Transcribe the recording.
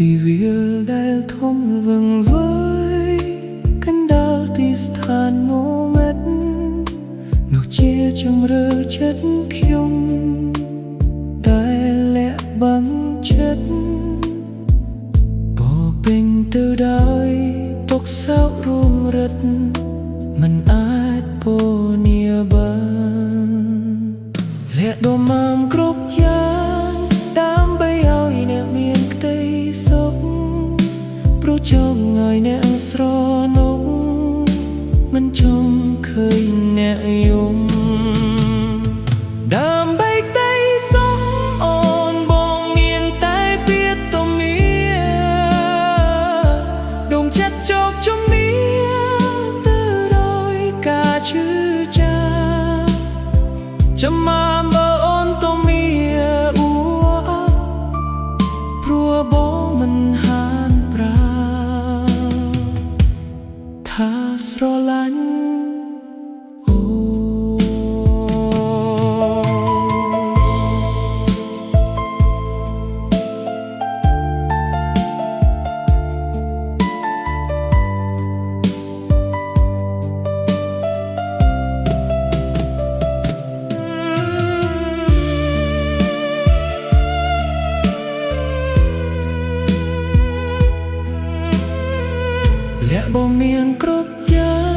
ទីវាលដែលធំវឹងវើយកណ្ដាលទីស្ថានងមេតនោះជាជំរឿចិត្តខ្ញុំដែលលាក់បាំងចិត្តពោពេញទៅដោយទុក្ខសោករួមរិទ្ធមិនអាចពនាបានលាក់ដុំមកគ្រប់យ៉ាងដើម្បីឲ្យអ្នកមានក្តីសុខព្រោះចង់ឲ្យអ្នកស្រណុកមិនចង់ឃើញអ្នកយំដើម្បីក្តីសុខអូនបងមានតែពាក្យទំនាដងចិត្តជោគជំនាទៅដោយការឈឺចាប់ចាំមកមើលអូនទំនាអ៊ូព្រោះបងមិនហានប្រាថាស្រឡាញ់លាក់បងមានគ្រប់យ៉ាង